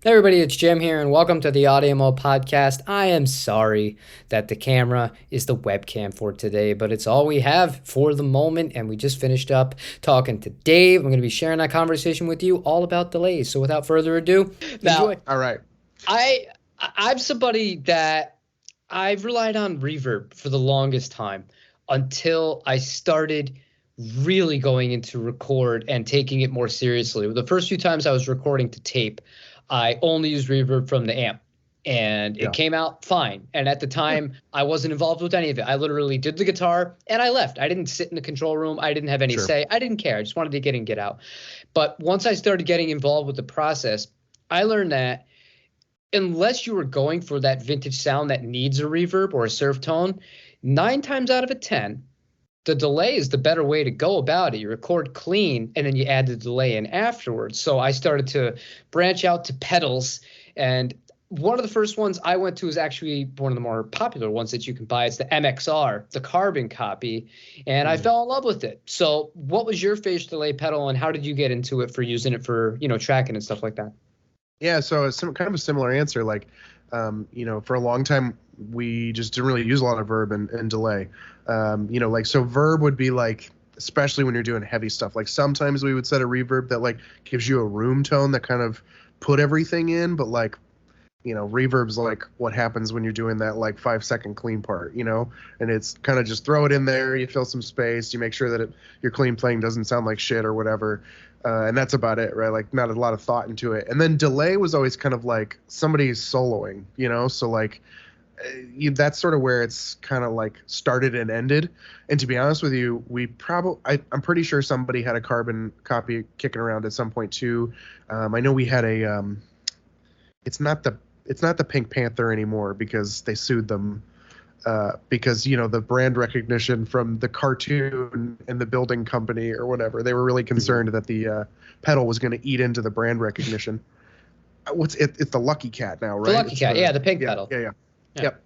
Hey everybody, it's Jim here, and welcome to the Audiomo podcast. I am sorry that the camera is the webcam for today, but it's all we have for the moment, and we just finished up talking to Dave. I'm going to be sharing that conversation with you all about delays. So without further ado, enjoy. Now, All right. I I'm somebody that I've relied on reverb for the longest time until I started really going into record and taking it more seriously. The first few times I was recording to tape, I only used reverb from the amp and it Yeah. came out fine. And at the Yeah. time, I wasn't involved with any of it. I literally did the guitar and I left. I didn't sit in the control room. I didn't have any Sure. say. I didn't care. I just wanted to get in, get out. But once I started getting involved with the process, I learned that unless you were going for that vintage sound that needs a reverb or a surf tone, 9 times out of a 10, the delay is the better way to go about it. You record clean and then you add the delay in afterwards. So I started to branch out to pedals. And one of the first ones I went to is actually one of the more popular ones that you can buy. It's the MXR, the carbon copy. And I Mm. fell in love with it. So what was your phase delay pedal and how did you get into it for using it for, tracking and stuff like that? Yeah. So it's kind of a similar answer. For a long time, we just didn't really use a lot of verb and delay. So verb would be like, especially when you're doing heavy stuff. Like sometimes we would set a reverb that like gives you a room tone that kind of put everything in, but reverb's like what happens when you're doing that like 5 second clean part, and it's kind of just throw it in there, you fill some space, you make sure that your clean playing doesn't sound like shit or whatever. And that's about it, right? Like not a lot of thought into it. And then delay was always kind of like somebody's soloing, so like that's sort of where it's kind of like started and ended. And to be honest with you, I'm pretty sure somebody had a carbon copy kicking around at some point too. I know we had it's not the Pink Panther anymore because they sued them, because the brand recognition from the cartoon and the building company or whatever, they were really concerned that the pedal was going to eat into the brand recognition. It's the Lucky Cat now, The right? Lucky Cat, yeah, the pink Yeah, pedal. yeah, yeah. Yeah. Yep,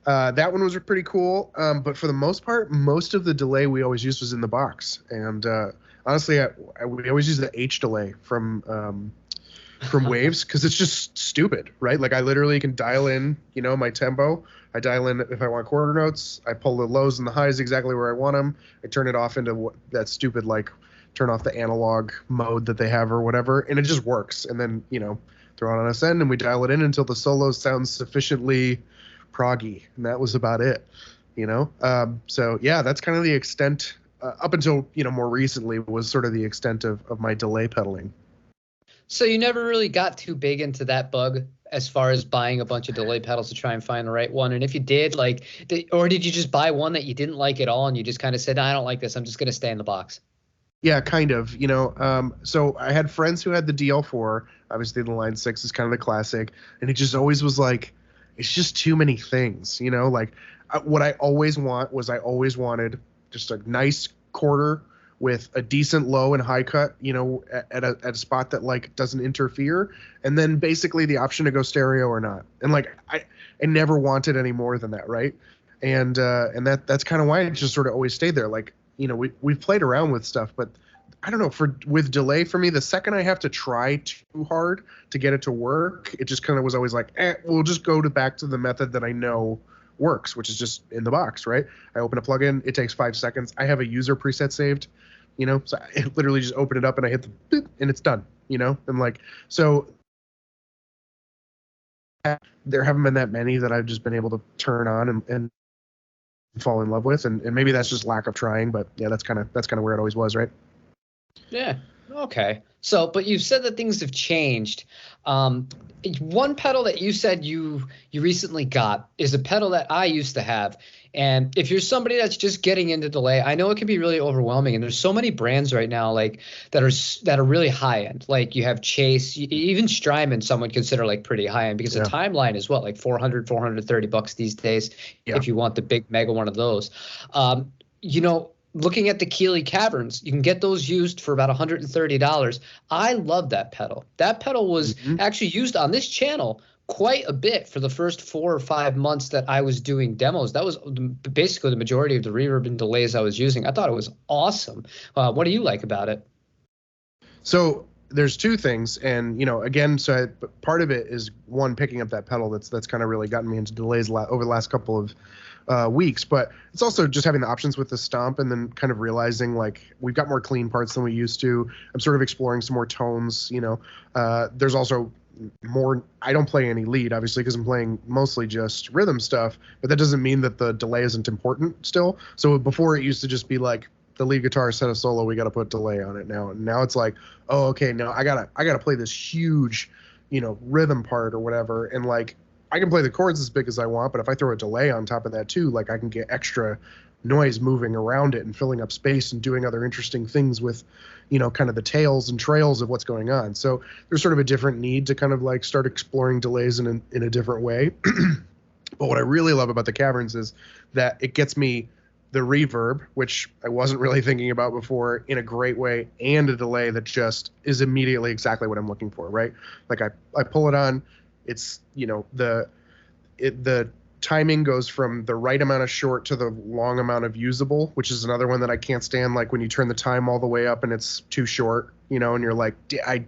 yeah. That one was pretty cool. But for the most part, most of the delay we always used was in the box. And honestly, we always use the H delay from Waves because it's just stupid, right? Like I literally can dial in, my tempo. I dial in if I want quarter notes. I pull the lows and the highs exactly where I want them. I turn it off into that stupid like turn off the analog mode that they have or whatever, and it just works. And then throw it on a send and we dial it in until the solo sounds sufficiently proggy, and that was about it. So yeah, that's kind of the extent up until more recently was sort of the extent of my delay pedaling. So you never really got too big into that bug as far as buying a bunch of delay pedals to try and find the right one. And if you did, or did you just buy one that you didn't like at all and you just kind of said, I don't like this, I'm just going to stay in the box? Yeah, kind of. So I had friends who had the DL4. Obviously, the Line 6 is kind of the classic, and it just always was like, it's just too many things. Like what I always wanted just a nice quarter with a decent low and high cut, at a spot that like doesn't interfere, and then basically the option to go stereo or not. And like I never wanted any more than that, right? And that's kind of why it just sort of always stayed there. Like we've played around with stuff, but I don't know, with delay for me, the second I have to try too hard to get it to work, it just kind of was always like, we'll just go back to the method that I know works, which is just in the box, right? I open a plugin, it takes 5 seconds. I have a user preset saved, so I literally just open it up and I hit the boop, and it's done, and like, so there haven't been that many that I've just been able to turn on and fall in love with, and maybe that's just lack of trying, but yeah, that's kind of where it always was, right? Yeah. Okay. So, but you said that things have changed. One pedal that you said you recently got is a pedal that I used to have. And if you're somebody that's just getting into delay, I know it can be really overwhelming. And there's so many brands right now like that are really high end. Like you have Chase, even Strymon, some would consider like pretty high end because the Yeah. timeline is what, like 430 bucks these days Yeah. if you want the big mega one of those. Looking at the Keeley Caverns, you can get those used for about $130. I love that pedal. That pedal was Mhm. actually used on this channel quite a bit for the first 4 or 5 months that I was doing demos. That was basically the majority of the reverb and delays I was using. I thought it was awesome. What do you like about it? So there's two things, and again, so part of it is one, picking up that pedal that's kind of really gotten me into delays over the last couple of weeks, but it's also just having the options with the Stomp, and then kind of realizing like we've got more clean parts than we used to. I'm sort of exploring some more tones. There's also more. I don't play any lead, obviously, because I'm playing mostly just rhythm stuff, but that doesn't mean that the delay isn't important still. So before, it used to just be like, the lead guitar set a solo, we got to put delay on it now. And now it's like, oh, okay, now I gotta play this huge, rhythm part or whatever, and like I can play the chords as big as I want, but if I throw a delay on top of that too, like I can get extra noise moving around it and filling up space and doing other interesting things with, kind of the tails and trails of what's going on. So there's sort of a different need to kind of like start exploring delays in a different way. But what I really love about the Caverns is that it gets me the reverb, which I wasn't really thinking about before, in a great way, and a delay that just is immediately exactly what I'm looking for, right? Like I pull it on, it's, the timing goes from the right amount of short to the long amount of usable, which is another one that I can't stand. Like when you turn the time all the way up and it's too short, and you're like, I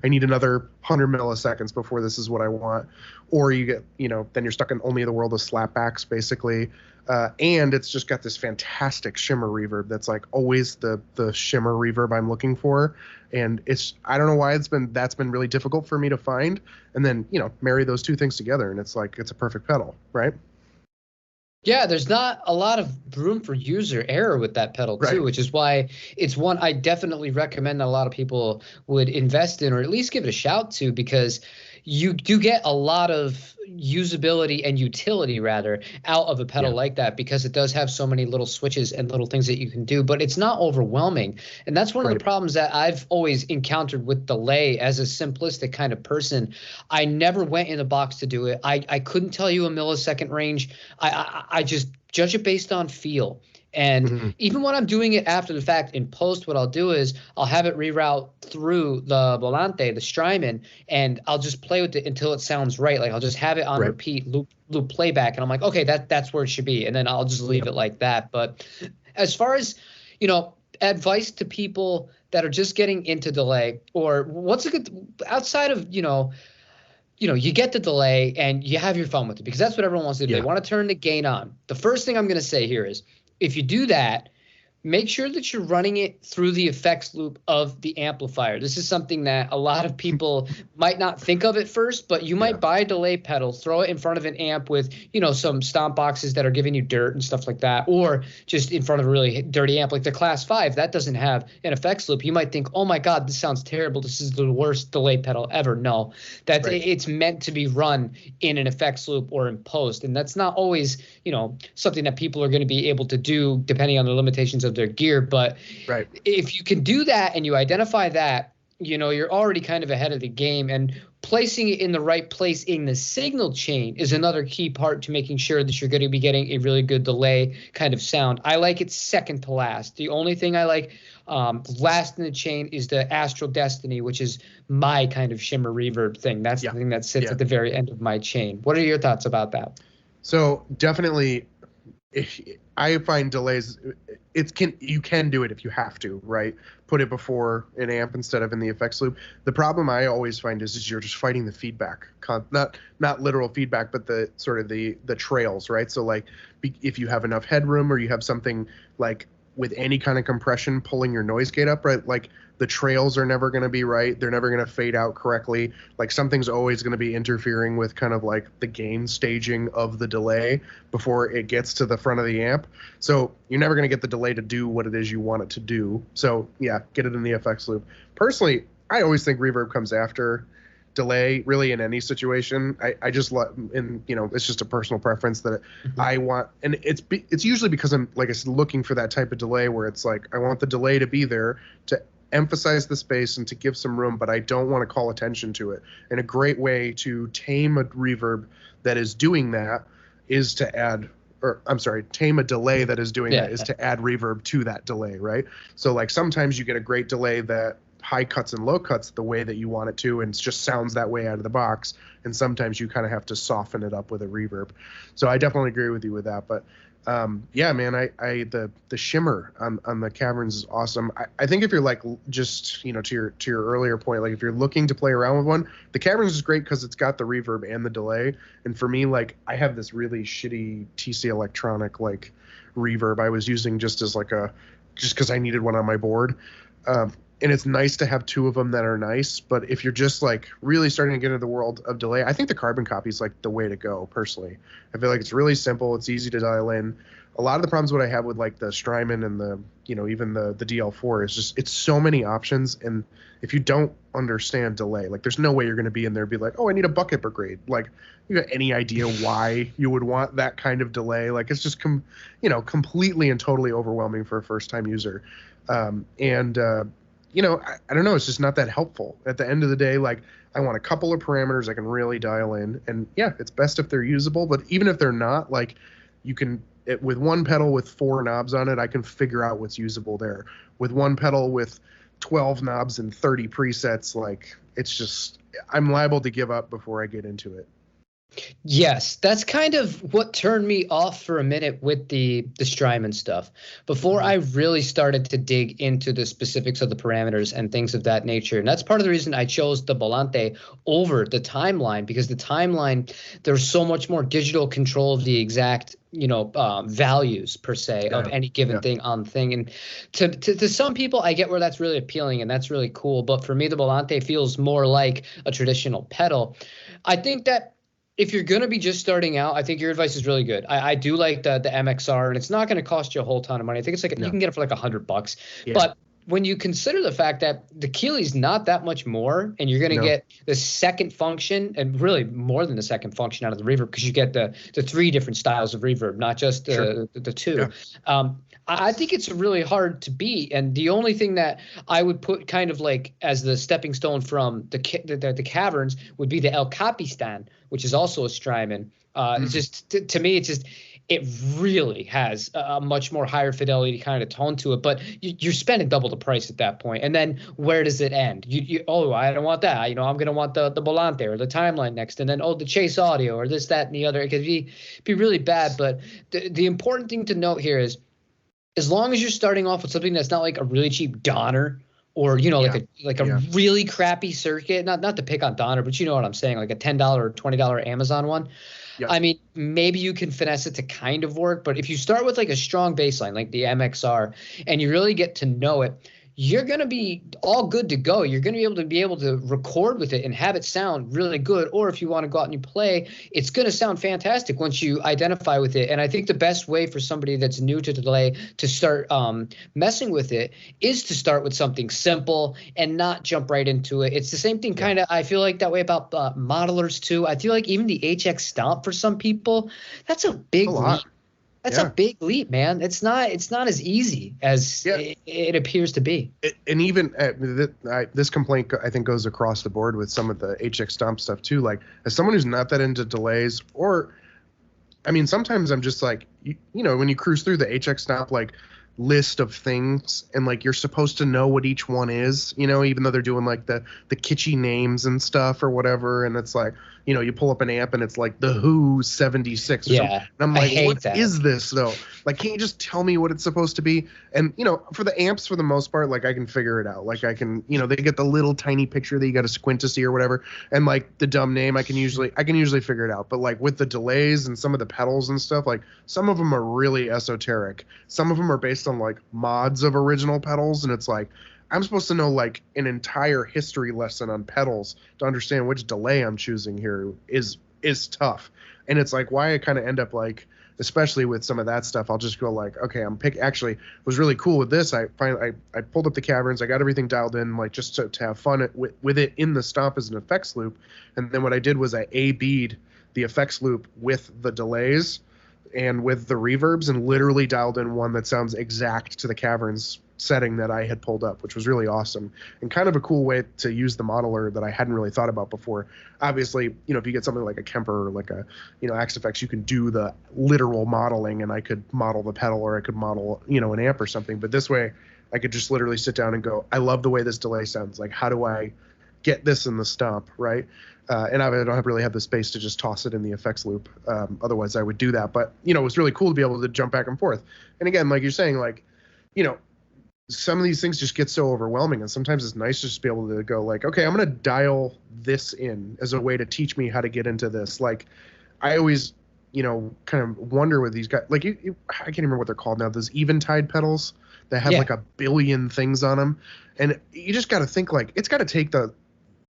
need another 100 milliseconds before this is what I want. Or you get, then you're stuck in only the world of slapbacks, basically. And it's just got this fantastic shimmer reverb that's like always the shimmer reverb I'm looking for. And I don't know why that's been really difficult for me to find. And then, marry those two things together, and it's like, it's a perfect pedal, right? Yeah, there's not a lot of room for user error with that pedal too, Right. which is why it's one I definitely recommend that a lot of people would invest in, or at least give it a shout to, because you do get a lot of usability and utility rather out of a pedal like that, because it does have so many little switches and little things that you can do, but it's not overwhelming. And that's one of the problems that I've always encountered with delay as a simplistic kind of person. I never went in the box to do it. I couldn't tell you a millisecond range. I just judge it based on feel. And even when I'm doing it after the fact in post, what I'll do is I'll have it reroute through the volante, the Strymon, and I'll just play with it until it sounds right. Like I'll just have it on repeat, loop playback, and I'm like, okay, that's where it should be, and then I'll just leave it like that. But as far as advice to people that are just getting into delay, or what's a good outside of you get the delay and you have your fun with it, because that's what everyone wants to do. They want to turn the gain on. The first thing I'm going to say here is, if you do that, make sure that you're running it through the effects loop of the amplifier. This is something that a lot of people might not think of at first, but you might buy a delay pedal, throw it in front of an amp with, some stomp boxes that are giving you dirt and stuff like that, or just in front of a really dirty amp like the Class 5 that doesn't have an effects loop. You might think, oh my God, this sounds terrible. This is the worst delay pedal ever. No, it's meant to be run in an effects loop or in post. And that's not always, something that people are going to be able to do depending on the limitations of their gear. But if you can do that and you identify that, you're already kind of ahead of the game. And placing it in the right place in the signal chain is another key part to making sure that you're going to be getting a really good delay kind of sound. I like it second to last. The only thing I like last in the chain is the Astral Destiny, which is my kind of shimmer reverb thing. That's the thing that sits at the very end of my chain. What are your thoughts about that? So definitely, I find delays, you can do it if you have to, right? Put it before an amp instead of in the effects loop. The problem I always find is you're just fighting the feedback, not literal feedback, but the sort of the trails, right? So like if you have enough headroom, or you have something like with any kind of compression pulling your noise gate up, right? Like the trails are never going to be right. They're never going to fade out correctly. Like something's always going to be interfering with kind of like the gain staging of the delay before it gets to the front of the amp. So you're never going to get the delay to do what it is you want it to do. So yeah, get it in the effects loop. Personally, I always think reverb comes after delay, really, in any situation. I just love, and it's just a personal preference that I want, and it's usually because I'm, like I said, looking for that type of delay where it's like I want the delay to be there to emphasize the space and to give some room, but I don't want to call attention to it. And a great way to tame a reverb that is doing that is to add, or I'm sorry, tame a delay that is doing that is to add reverb to that delay, right? So like sometimes you get a great delay that high cuts and low cuts the way that you want it to, and it just sounds that way out of the box. And sometimes you kind of have to soften it up with a reverb. So I definitely agree with you with that. But Yeah, man, the shimmer on the caverns is awesome. I think if you're like just, to your earlier point, like if you're looking to play around with one, the caverns is great because it's got the reverb and the delay. And for me, like I have this really shitty TC Electronic like reverb I was using just because I needed one on my board. And it's nice to have two of them that are nice, but if you're just like really starting to get into the world of delay, I think the carbon copy is like the way to go personally. I feel like it's really simple, it's easy to dial in. A lot of the problems what I have with like the Strymon and the, even the DL4 is just it's so many options, and if you don't understand delay, like there's no way you're going to be in there and be like, oh, I need a bucket brigade. Like you got any idea why you would want that kind of delay? Like it's just completely and totally overwhelming for a first time user. I don't know. It's just not that helpful. At the end of the day, like I want a couple of parameters I can really dial in, and yeah, it's best if they're usable. But even if they're not, like with one pedal with 4 knobs on it, I can figure out what's usable there. With one pedal with 12 knobs and 30 presets, like it's just I'm liable to give up before I get into it. Yes, that's kind of what turned me off for a minute with the Strymon stuff. Before I really started to dig into the specifics of the parameters and things of that nature. And that's part of the reason I chose the Volante over the Timeline, because the Timeline, there's so much more digital control of the exact values per se of any given thing on the thing. And to some people, I get where that's really appealing and that's really cool. But for me, the Volante feels more like a traditional pedal. I think that if you're going to be just starting out, I think your advice is really good. I do like the MXR, and it's not going to cost you a whole ton of money. I think it's like you can get it for like $100. Yeah. But when you consider the fact that the Keeley's not that much more, and you're going to get the second function, and really more than the second function out of the reverb, because you get the 3 different styles of reverb, not just the 2. Yeah. I think it's really hard to beat. And the only thing that I would put kind of like as the stepping stone from the caverns would be the El Capistan, which is also a Strymon. It's just to me, it really has a much more higher fidelity kind of tone to it, but you're spending double the price at that point. And then where does it end? I don't want that. I'm going to want the Volante or the Timeline next, and then the Chase Audio or this, that, and the other. It could be really bad. But the important thing to note here is, as long as you're starting off with something that's not like a really cheap Donner or like a really crappy circuit, not to pick on Donner, but you know what I'm saying, like a $10 or $20 Amazon one. Yep. I mean, maybe you can finesse it to kind of work, but if you start with like a strong baseline like the MXR and you really get to know it, you're going to be all good to go. You're going to be able to record with it and have it sound really good. Or if you want to go out and you play, it's going to sound fantastic once you identify with it. And I think the best way for somebody that's new to delay to start messing with it is to start with something simple and not jump right into it. It's the same thing kind of, I feel like that way about modelers too. I feel like even the HX Stomp for some people, that's a big leap. That's a big leap, man. It's not as easy as it appears to be. And even this complaint, I think, goes across the board with some of the HX Stomp stuff too. Like, as someone who's not that into delays, or, I mean, sometimes I'm just like, when you cruise through the HX Stomp like list of things, and like you're supposed to know what each one is, even though they're doing like the kitschy names and stuff or whatever, and it's like, you pull up an amp and it's like the Who 76 or something. And I'm like, what is this though? Like, can't you just tell me what it's supposed to be? And for the amps, for the most part, like I can figure it out. Like I can, they get the little tiny picture that you got to squint to see or whatever, and like the dumb name, I can usually figure it out. But like with the delays and some of the pedals and stuff, like some of them are really esoteric. Some of them are based on like mods of original pedals, and it's like, I'm supposed to know like an entire history lesson on pedals to understand which delay I'm choosing here is tough. And it's like why I kind of end up like, especially with some of that stuff, I'll just go like, okay, actually it was really cool with this. I pulled up the caverns, I got everything dialed in, like just to have fun with it in the Stomp as an effects loop. And then what I did was I A/B'd the effects loop with the delays and with the reverbs, and literally dialed in one that sounds exact to the caverns setting that I had pulled up, which was really awesome and kind of a cool way to use the modeler that I hadn't really thought about before. Obviously, if you get something like a Kemper or like a, Axe Effects, you can do the literal modeling, and I could model the pedal, or I could model, an amp or something. But this way I could just literally sit down and go, I love the way this delay sounds. Like, how do I get this in the Stomp, right? And I don't really have the space to just toss it in the effects loop. Otherwise, I would do that. But it was really cool to be able to jump back and forth. And again, like you're saying, like some of these things just get so overwhelming, and sometimes it's nice to just be able to go like, okay, I'm gonna dial this in as a way to teach me how to get into this. Like, I always, kind of wonder with these guys. Like, I can't remember what they're called now. Those Eventide pedals that have like a billion things on them, and you just got to think like it's got to take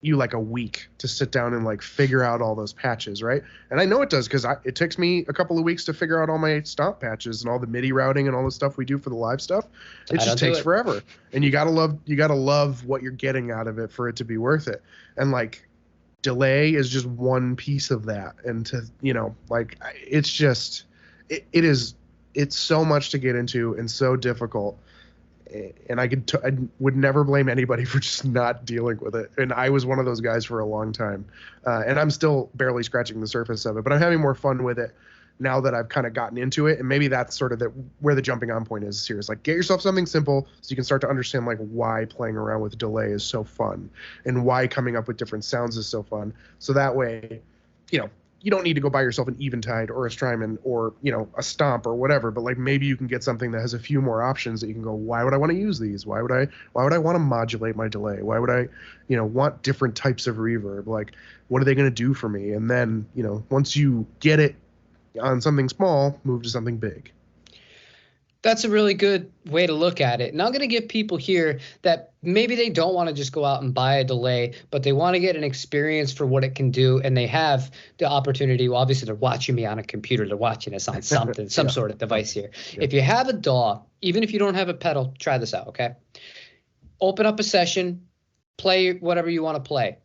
you like a week to sit down and like figure out all those patches, right? And I know it does because it takes me a couple of weeks to figure out all my stomp patches and all the MIDI routing and all the stuff we do for the live stuff. It just takes forever, and you gotta love what you're getting out of it for it to be worth it. And like delay is just one piece of that, and to like it's so much to get into and so difficult. And I would never blame anybody for just not dealing with it. And I was one of those guys for a long time. And I'm still barely scratching the surface of it, but I'm having more fun with it now that I've kind of gotten into it. And maybe that's sort of where the jumping on point is here. Is like, get yourself something simple so you can start to understand like why playing around with delay is so fun and why coming up with different sounds is so fun. So that way, you don't need to go buy yourself an Eventide or a Strymon or, a Stomp or whatever, but like maybe you can get something that has a few more options that you can go, why would I want to use these? Why would I want to modulate my delay? Why would I, want different types of reverb? Like, what are they going to do for me? And then, once you get it on something small, move to something big. That's a really good way to look at it. And I'm going to give people here that maybe they don't want to just go out and buy a delay, but they want to get an experience for what it can do. And they have the opportunity. Well, obviously, they're watching me on a computer. They're watching us on something, some sort of device here. Yeah. If you have a DAW, even if you don't have a pedal, try this out, okay? Open up a session, play whatever you want to play,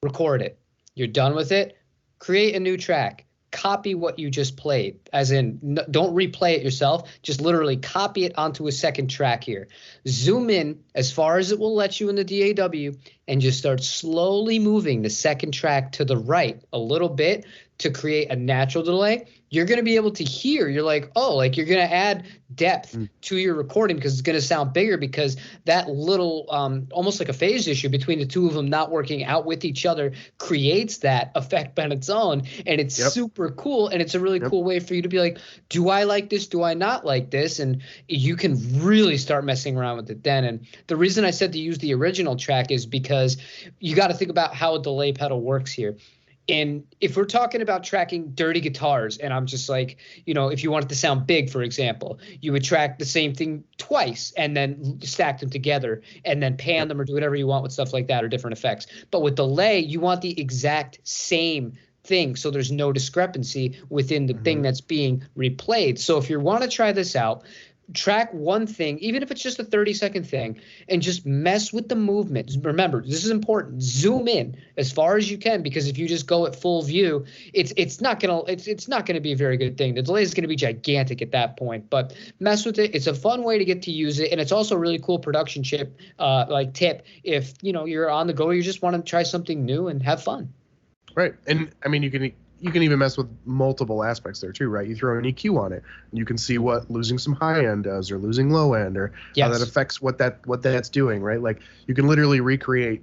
record it. You're done with it, create a new track. Copy what you just played, as in don't replay it yourself, just literally copy it onto a second track here. Zoom in as far as it will let you in the DAW and just start slowly moving the second track to the right a little bit to create a natural delay. You're going to be able to hear, you're like, oh, like you're going to add depth to your recording because it's going to sound bigger because that little almost like a phase issue between the two of them not working out with each other creates that effect on its own. And it's super cool. And it's a really cool way for you to be like, do I like this? Do I not like this? And you can really start messing around with it then. And the reason I said to use the original track is because you got to think about how a delay pedal works here. And if we're talking about tracking dirty guitars, and I'm just like, if you want it to sound big, for example, you would track the same thing twice and then stack them together and then pan them or do whatever you want with stuff like that or different effects. But with delay, you want the exact same thing, so there's no discrepancy within the thing that's being replayed. So if you want to try this out, track one thing, even if it's just a 30-second thing, and just mess with the movement. Remember, this is important. Zoom in as far as you can, because if you just go at full view, it's not gonna be a very good thing. The delay is gonna be gigantic at that point. But mess with it. It's a fun way to get to use it, and it's also a really cool production tip if you're on the go, you just want to try something new and have fun. Right, and I mean you can even mess with multiple aspects there too, right? You throw an EQ on it, and you can see what losing some high end does, or losing low end, or how that affects what that's doing, right? Like you can literally recreate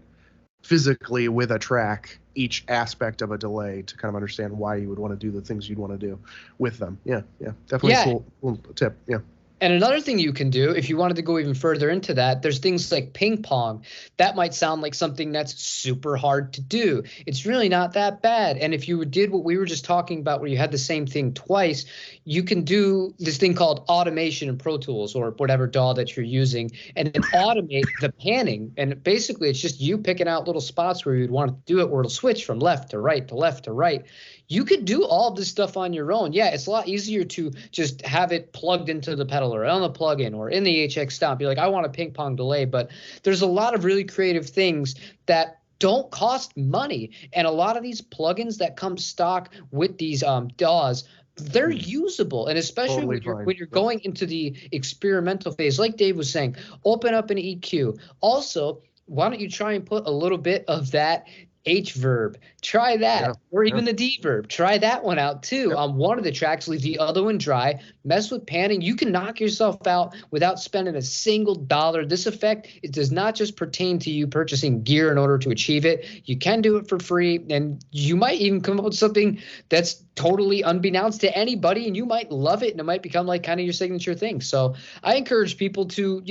physically with a track each aspect of a delay to kind of understand why you would want to do the things you'd want to do with them. Yeah, definitely a cool tip. Yeah. And another thing you can do, if you wanted to go even further into that, there's things like ping pong. That might sound like something that's super hard to do. It's really not that bad. And if you did what we were just talking about, where you had the same thing twice, you can do this thing called automation in Pro Tools or whatever DAW that you're using, and then automate the panning. And basically, it's just you picking out little spots where you'd want to do it, where it'll switch from left to right to left to right. You could do all of this stuff on your own. Yeah, it's a lot easier to just have it plugged into the pedal or on the plugin or in the HX Stomp. You're like, I want a ping pong delay, but there's a lot of really creative things that don't cost money. And a lot of these plugins that come stock with these DAWs, they're usable. And especially when you're going into the experimental phase, like Dave was saying, open up an EQ. Also, why don't you try and put a little bit of that H verb, try Yeah. that. Or Yeah. even the D verb, try that one out too. Yep. On one of the tracks, leave the other one dry. Mess with panning. You can knock yourself out without spending a single dollar. This effect, it does not just pertain to you purchasing gear in order to achieve it. You can do it for free, and you might even come up with something that's totally unbeknownst to anybody, and you might love it, and it might become like kind of your signature thing. So I encourage people to,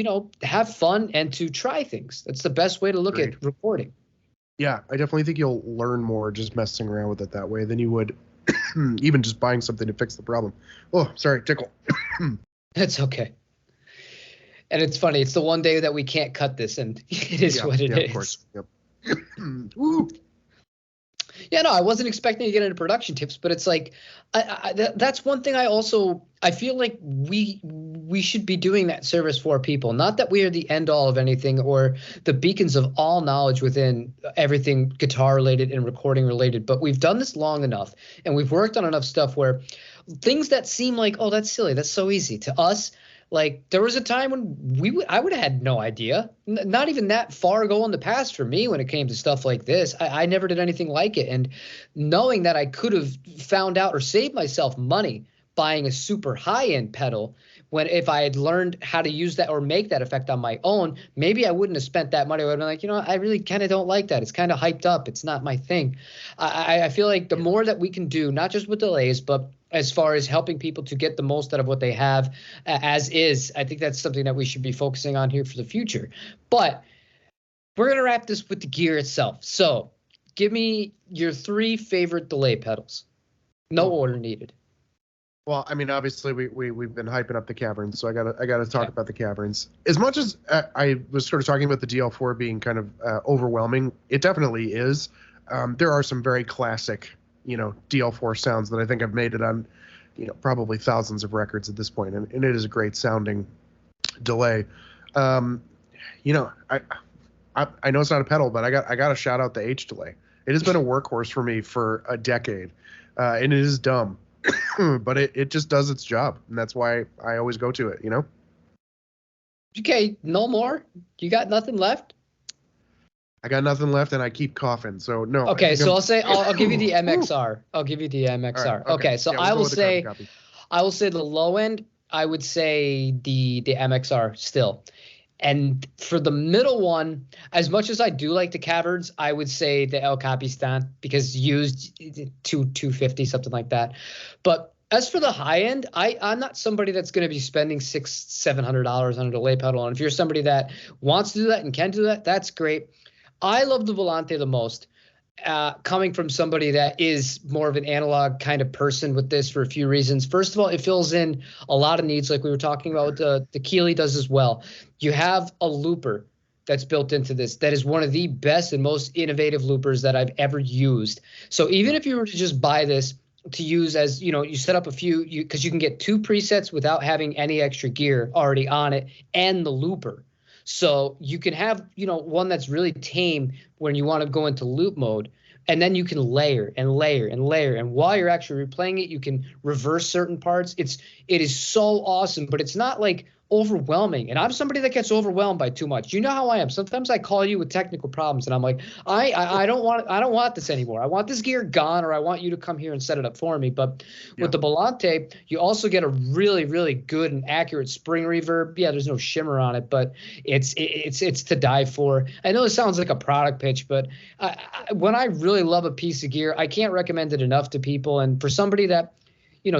have fun and to try things. That's the best way to look Great. at recording. Yeah, I definitely think you'll learn more just messing around with it that way than you would even just buying something to fix the problem. Oh, sorry, tickle. That's okay. And it's funny. It's the one day that we can't cut this, and it is what it is. Of course. Yep. Woo. Yeah, no, I wasn't expecting to get into production tips, but it's like that's one thing I feel like we should be doing that service for people. Not that we are the end all of anything or the beacons of all knowledge within everything guitar related and recording related, but we've done this long enough and we've worked on enough stuff where things that seem like, oh, that's silly, that's so easy to us. Like there was a time when I would have had no idea, not even that far ago in the past for me when it came to stuff like this. I never did anything like it. And knowing that I could have found out or saved myself money buying a super high end pedal when if I had learned how to use that or make that effect on my own, maybe I wouldn't have spent that money. I would have been like, I really kind of don't like that. It's kind of hyped up. It's not my thing. I feel like the more that we can do, not just with delays, but as far as helping people to get the most out of what they have as is, I think that's something that we should be focusing on here for the future. But we're going to wrap this with the gear itself. So give me your 3 favorite delay pedals. No order needed. Well, I mean, obviously we've been hyping up the Caverns, so I gotta talk about the Caverns. As much as I was sort of talking about the DL4 being kind of overwhelming, it definitely is. There are some very classic, DL4 sounds that I think I've made it on, probably thousands of records at this point, and it is a great sounding delay. I know it's not a pedal, but I got to shout out the H delay. It has been a workhorse for me for a decade, and it is dumb. But it just does its job, and that's why I always go to it, Okay, no more? You got nothing left? I got nothing left, and I keep coughing, so no. Okay, so I'll give you the MXR. I'll give you the MXR. Right, okay, so yeah, I will say the low end, I would say the MXR still. And for the middle one, as much as I do like the Caverns, I would say the El Capistan because used $250, something like that. But as for the high end, I'm not somebody that's going to be spending $600-700 on a delay pedal. And if you're somebody that wants to do that and can do that, that's great. I love the Volante the most. Coming from somebody that is more of an analog kind of person with this for a few reasons. First of all, it fills in a lot of needs like we were talking about. The Keeley does as well. You have a looper that's built into this that is one of the best and most innovative loopers that I've ever used. So even if you were to just buy this to use as, you set up a few, because you can get 2 presets without having any extra gear already on it and the looper. So you can have, one that's really tame when you want to go into loop mode, and then you can layer and layer and layer. And while you're actually replaying it, you can reverse certain parts. It is so awesome, but it's not like overwhelming. And I'm somebody that gets overwhelmed by too much. You know how I am. Sometimes I call you with technical problems and I'm like, I don't want this anymore. I want this gear gone, or I want you to come here and set it up for me. But with the Volante, you also get a really, really good and accurate spring reverb. Yeah, there's no shimmer on it, but it's to die for. I know it sounds like a product pitch, but when I really love a piece of gear, I can't recommend it enough to people. And for somebody that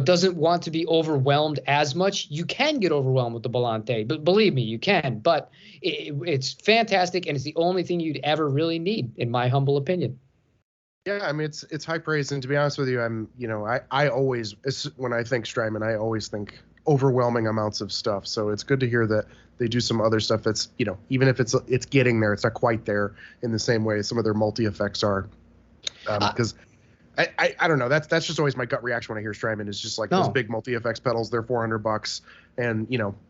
doesn't want to be overwhelmed as much, you can get overwhelmed with the Volante. But believe me, you can. But it's fantastic, and it's the only thing you'd ever really need, in my humble opinion. Yeah, I mean, it's high praise, and to be honest with you, I always, when I think Strymon, I always think overwhelming amounts of stuff. So it's good to hear that they do some other stuff that's, even if it's getting there, it's not quite there in the same way some of their multi effects are, because. I don't know. That's just always my gut reaction when I hear Strymon is just like those big multi-effects pedals. They're $400, and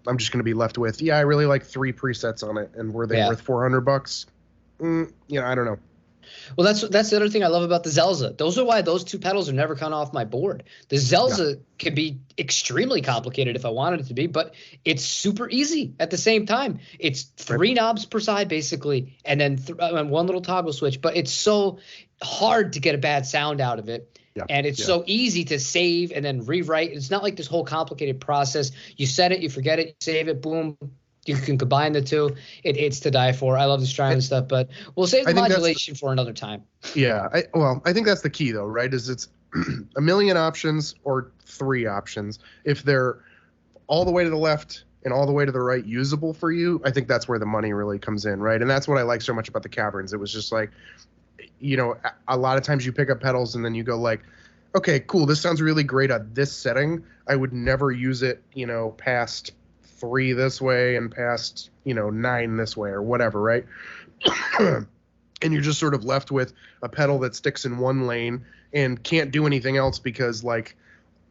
I'm just going to be left with I really like 3 presets on it, and were they worth $400? I don't know. Well, that's the other thing I love about the Zelza. Those are why those two pedals are never come off my board. The Zelza can be extremely complicated if I wanted it to be, but it's super easy at the same time. It's three knobs per side basically, and then one little toggle switch. But it's so hard to get a bad sound out of it. Yeah. And it's so easy to save and then rewrite. It's not like this whole complicated process. You set it, you forget it, you save it, boom. You can combine the two. It's to die for. I love the Strymon stuff, but we'll save the modulation for another time. Yeah. I think that's the key, though, right? Is it's a million options or three options. If they're all the way to the left and all the way to the right usable for you, I think that's where the money really comes in, right? And that's what I like so much about the Caverns. It was just like, you know, a lot of times you pick up pedals and then you go like, okay, cool, this sounds really great at this setting. I would never use it, you know, past 3 this way and past, you know, 9 this way or whatever, right? And you're just sort of left with a pedal that sticks in one lane and can't do anything else because, like,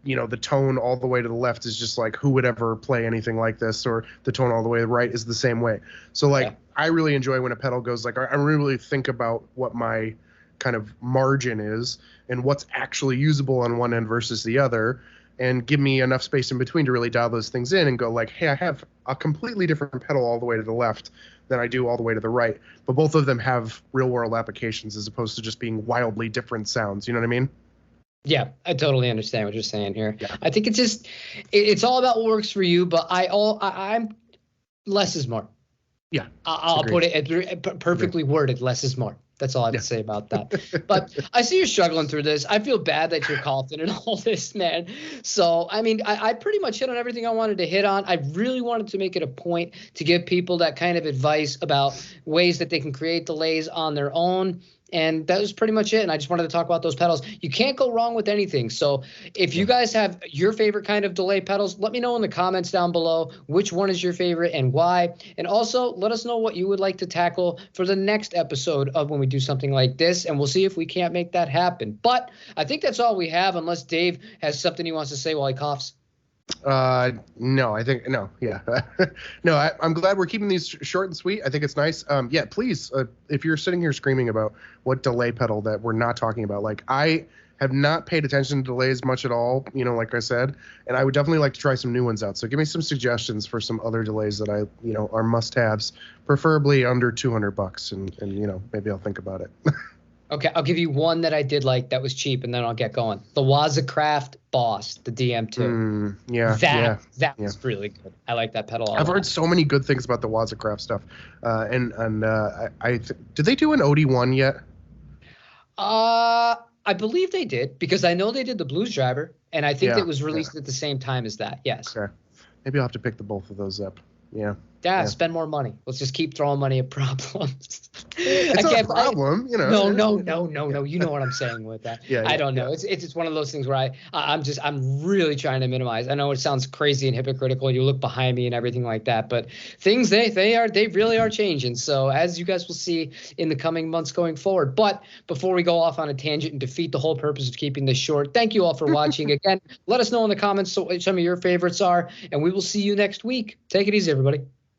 you know, the tone all the way to the left is just like, who would ever play anything like this? Or the tone all the way to the right is the same way. So, like, I really enjoy when a pedal goes like, I really think about what my kind of margin is and what's actually usable on one end versus the other, and give me enough space in between to really dial those things in and go like, hey, I have a completely different pedal all the way to the left than I do all the way to the right. But both of them have real world applications as opposed to just being wildly different sounds. You know what I mean? Yeah, I totally understand what you're saying here. Yeah. I think it's all about what works for you, but I'm less is more. Yeah. I'll put it perfectly worded. Less is more. That's all I have to say about that. But I see you're struggling through this. I feel bad that you're confident in all this, man. So, I mean, I pretty much hit on everything I wanted to hit on. I really wanted to make it a point to give people that kind of advice about ways that they can create delays on their own. And that was pretty much it. And I just wanted to talk about those pedals. You can't go wrong with anything. So if you guys have your favorite kind of delay pedals, let me know in the comments down below which one is your favorite and why. And also let us know what you would like to tackle for the next episode of when we do something like this. And we'll see if we can't make that happen. But I think that's all we have, unless Dave has something he wants to say while he coughs. No, I think no. Yeah. No, I'm glad we're keeping these short and sweet. I think it's nice. Yeah, please, if you're sitting here screaming about what delay pedal that we're not talking about, like, I have not paid attention to delays much at all, you know, like I said, and I would definitely like to try some new ones out. So give me some suggestions for some other delays that are must-haves, preferably under $200, and you know, maybe I'll think about it. Okay, I'll give you one that I did like that was cheap, and then I'll get going. The Wazacraft Boss, the DM2. That was really good. I like that pedal a lot. I've heard so many good things about the Wazacraft stuff. Did they do an OD1 yet? I believe they did, because I know they did the Blues Driver, and I think it was released at the same time as that. Yes. Okay. Maybe I'll have to pick the both of those up. Yeah. Spend more money. Let's just keep throwing money at problems. It's not a problem, you know. No. You know what I'm saying with that. I don't know. It's one of those things where I'm really trying to minimize. I know it sounds crazy and hypocritical. You look behind me and everything like that, but things they really are changing. So as you guys will see in the coming months going forward. But before we go off on a tangent and defeat the whole purpose of keeping this short, thank you all for watching. Again, let us know in the comments what some of your favorites are, and we will see you next week. Take it easy, everybody.